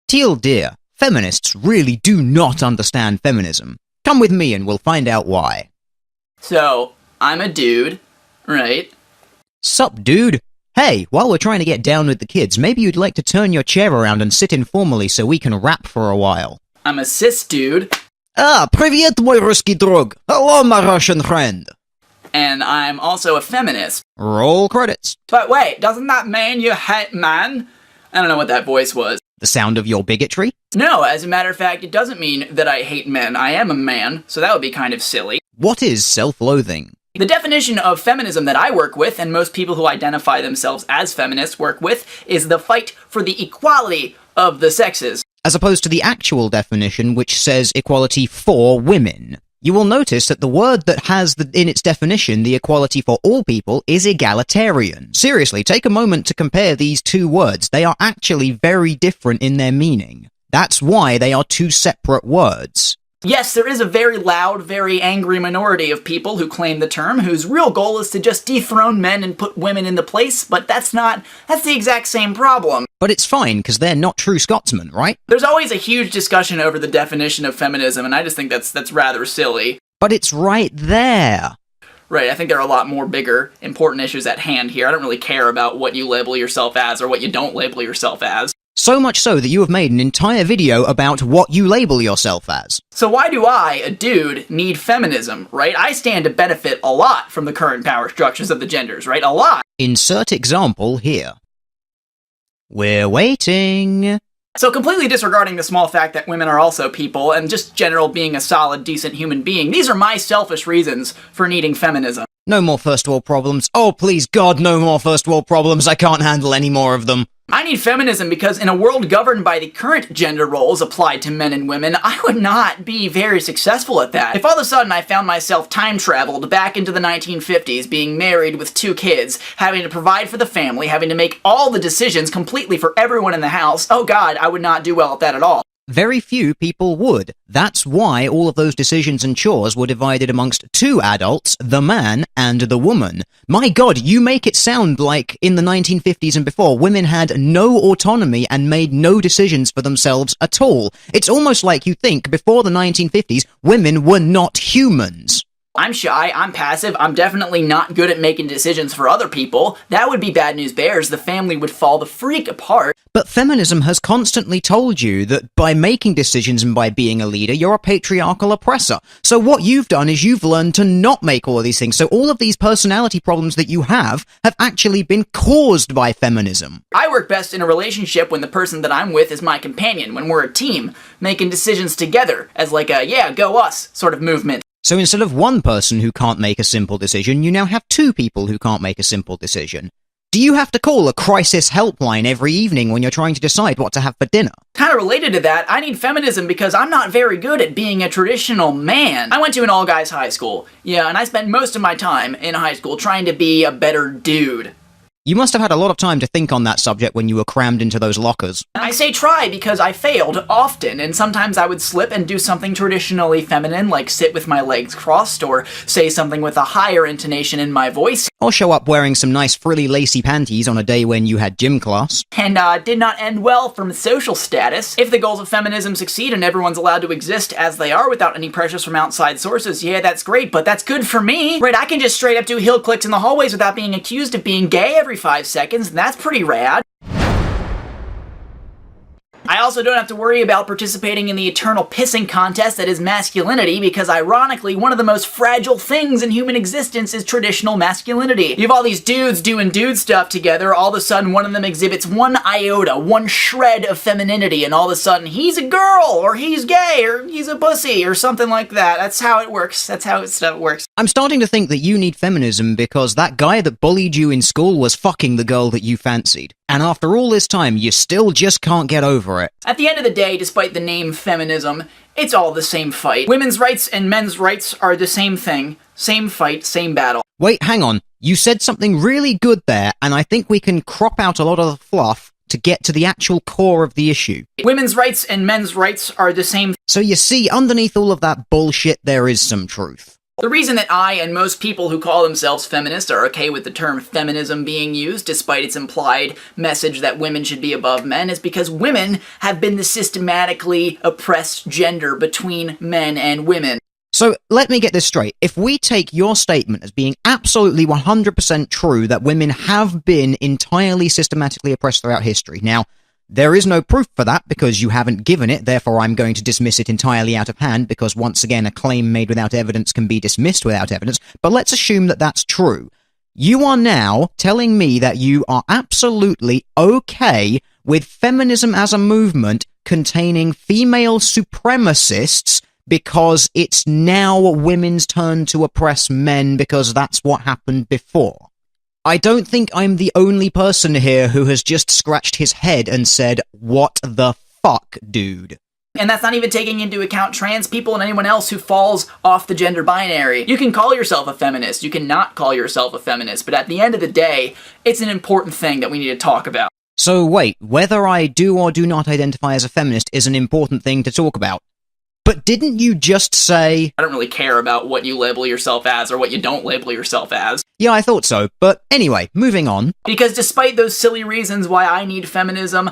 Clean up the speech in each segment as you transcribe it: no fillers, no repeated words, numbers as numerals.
Teal dear, feminists really do not understand feminism. Come with me and we'll find out why. So, I'm a dude, right? Sup, dude? Hey, while we're trying to get down with the kids, maybe you'd like to turn your chair around and sit informally so we can rap for a while. I'm a cis dude. Ah, привет, мой русский друг. Hello, my Russian friend. And I'm also a feminist. Roll credits. But wait, doesn't that mean you hate men? I don't know what that voice was. The sound of your bigotry? No, as a matter of fact, it doesn't mean that I hate men. I am a man, so that would be kind of silly. What is self-loathing? The definition of feminism that I work with, and most people who identify themselves as feminists work with, is the fight for the equality of the sexes. As opposed to the actual definition, which says equality for women. You will notice that the word that has in its definition the equality for all people is egalitarian. Seriously, take a moment to compare these two words. They are actually very different in their meaning. That's why they are two separate words. Yes, there is a very loud, very angry minority of people who claim the term, whose real goal is to just dethrone men and put women in the place, but that's the exact same problem. But it's fine, because they're not true Scotsmen, right? There's always a huge discussion over the definition of feminism, and I just think that's rather silly. But it's right there. Right, I think there are a lot more bigger, important issues at hand here. I don't really care about what you label yourself as or what you don't label yourself as. So much so that you have made an entire video about what you label yourself as. So why do I, a dude, need feminism, right? I stand to benefit a lot from the current power structures of the genders, right? A lot. Insert example here. We're waiting. So completely disregarding the small fact that women are also people, and just general being a solid, decent human being, these are my selfish reasons for needing feminism. No more first world problems. Oh, please God, no more first world problems. I can't handle any more of them. I need feminism because in a world governed by the current gender roles applied to men and women, I would not be very successful at that. If all of a sudden I found myself time-traveled back into the 1950s, being married with 2 kids, having to provide for the family, having to make all the decisions completely for everyone in the house, oh God, I would not do well at that at all. Very few people would. That's why all of those decisions and chores were divided amongst 2 adults, the man and the woman. My God, you make it sound like in the 1950s and before, women had no autonomy and made no decisions for themselves at all. It's almost like you think before the 1950s, women were not humans. I'm shy, I'm passive, I'm definitely not good at making decisions for other people. That would be bad news bears, the family would fall the freak apart. But feminism has constantly told you that by making decisions and by being a leader, you're a patriarchal oppressor. So what you've done is you've learned to not make all of these things. So all of these personality problems that you have actually been caused by feminism. I work best in a relationship when the person that I'm with is my companion, when we're a team, making decisions together as like a, yeah, go us sort of movement. So instead of one person who can't make a simple decision, you now have 2 people who can't make a simple decision. Do you have to call a crisis helpline every evening when you're trying to decide what to have for dinner? Kind of related to that, I need feminism because I'm not very good at being a traditional man. I went to an all-guys high school, yeah, and I spent most of my time in high school trying to be a better dude. You must have had a lot of time to think on that subject when you were crammed into those lockers. I say try because I failed often, and sometimes I would slip and do something traditionally feminine, like sit with my legs crossed, or say something with a higher intonation in my voice. Or show up wearing some nice frilly lacy panties on a day when you had gym class. And did not end well from social status. If the goals of feminism succeed and everyone's allowed to exist as they are without any pressures from outside sources, yeah, that's great, but that's good for me. Right, I can just straight up do heel clicks in the hallways without being accused of being gay every 5 seconds, and that's pretty rad. I also don't have to worry about participating in the eternal pissing contest that is masculinity, because ironically, one of the most fragile things in human existence is traditional masculinity. You have all these dudes doing dude stuff together, all of a sudden one of them exhibits 1 iota, 1 shred of femininity, and all of a sudden he's a girl, or he's gay, or he's a pussy, or something like that. That's how it works. That's how stuff works. I'm starting to think that you need feminism because that guy that bullied you in school was fucking the girl that you fancied. And after all this time, you still just can't get over it. At the end of the day, despite the name feminism, it's all the same fight. Women's rights and men's rights are the same thing. Same fight, same battle. Wait, hang on. You said something really good there, and I think we can crop out a lot of the fluff to get to the actual core of the issue. Women's rights and men's rights are the same. So you see, underneath all of that bullshit, there is some truth. The reason that I and most people who call themselves feminists are okay with the term feminism being used, despite its implied message that women should be above men, is because women have been the systematically oppressed gender between men and women. So let me get this straight. If we take your statement as being absolutely 100% true that women have been entirely systematically oppressed throughout history, now, there is no proof for that because you haven't given it, therefore I'm going to dismiss it entirely out of hand because once again a claim made without evidence can be dismissed without evidence, but let's assume that that's true. You are now telling me that you are absolutely okay with feminism as a movement containing female supremacists because it's now women's turn to oppress men because that's what happened before. I don't think I'm the only person here who has just scratched his head and said, what the fuck, dude? And that's not even taking into account trans people and anyone else who falls off the gender binary. You can call yourself a feminist, you can not call yourself a feminist, but at the end of the day, it's an important thing that we need to talk about. So wait, whether I do or do not identify as a feminist is an important thing to talk about. But didn't you just say... I don't really care about what you label yourself as or what you don't label yourself as. Yeah, I thought so. But anyway, moving on. Because despite those silly reasons why I need feminism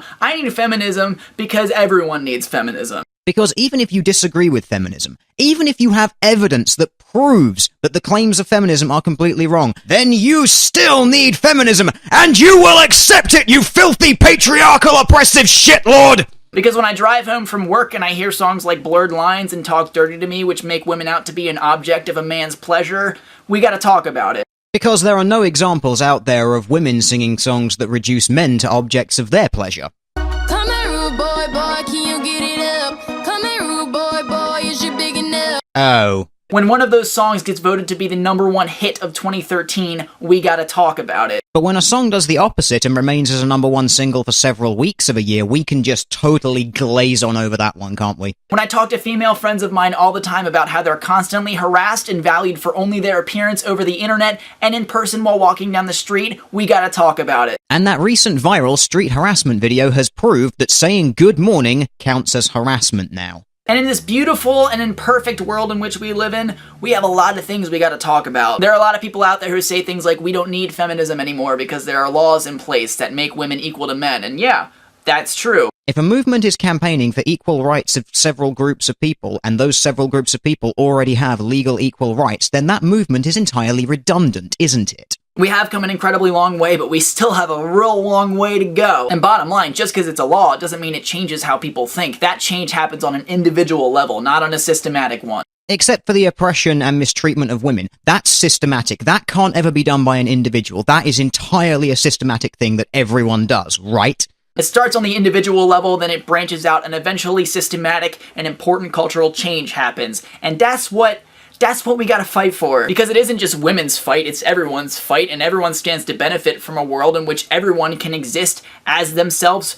because everyone needs feminism. Because even if you disagree with feminism, even if you have evidence that proves that the claims of feminism are completely wrong, then you still need feminism, and you will accept it, you filthy, patriarchal, oppressive shitlord! Because when I drive home from work and I hear songs like Blurred Lines and Talk Dirty to Me, which make women out to be an object of a man's pleasure, we gotta talk about it. Because there are no examples out there of women singing songs that reduce men to objects of their pleasure. Come here, rude boy, boy, can you get it up? Come here, rude boy, boy, is you big enough? Oh. When one of those songs gets voted to be the #1 hit of 2013, we gotta talk about it. But when a song does the opposite and remains as a #1 single for several weeks of a year, we can just totally glaze on over that one, can't we? When I talk to female friends of mine all the time about how they're constantly harassed and valued for only their appearance over the internet and in person while walking down the street, we gotta talk about it. And that recent viral street harassment video has proved that saying good morning counts as harassment now. And in this beautiful and imperfect world in which we live in, we have a lot of things we gotta talk about. There are a lot of people out there who say things like, we don't need feminism anymore because there are laws in place that make women equal to men. And yeah, that's true. If a movement is campaigning for equal rights of several groups of people, and those several groups of people already have legal equal rights, then that movement is entirely redundant, isn't it? We have come an incredibly long way, but we still have a real long way to go. And bottom line, just because it's a law, it doesn't mean it changes how people think. That change happens on an individual level, not on a systematic one. Except for the oppression and mistreatment of women. That's systematic. That can't ever be done by an individual. That is entirely a systematic thing that everyone does, right? It starts on the individual level, then it branches out, and eventually systematic and important cultural change happens. And that's what we gotta fight for. Because it isn't just women's fight, it's everyone's fight, and everyone stands to benefit from a world in which everyone can exist as themselves,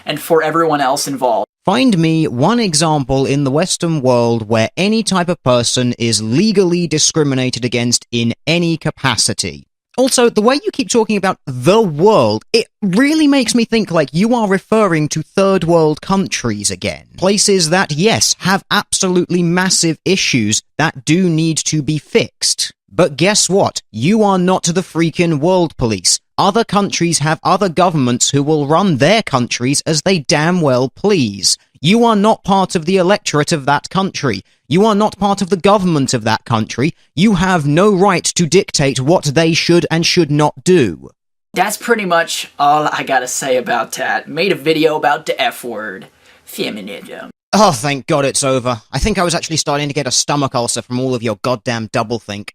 and for everyone else involved. Find me one example in the Western world where any type of person is legally discriminated against in any capacity. Also, the way you keep talking about the world, it really makes me think like you are referring to third world countries again. Places that, yes, have absolutely massive issues that do need to be fixed. But guess what? You are not the freaking world police. Other countries have other governments who will run their countries as they damn well please. You are not part of the electorate of that country. You are not part of the government of that country. You have no right to dictate what they should and should not do. That's pretty much all I gotta say about that. Made a video about the F word. Feminism. Oh, thank God it's over. I think I was actually starting to get a stomach ulcer from all of your goddamn doublethink.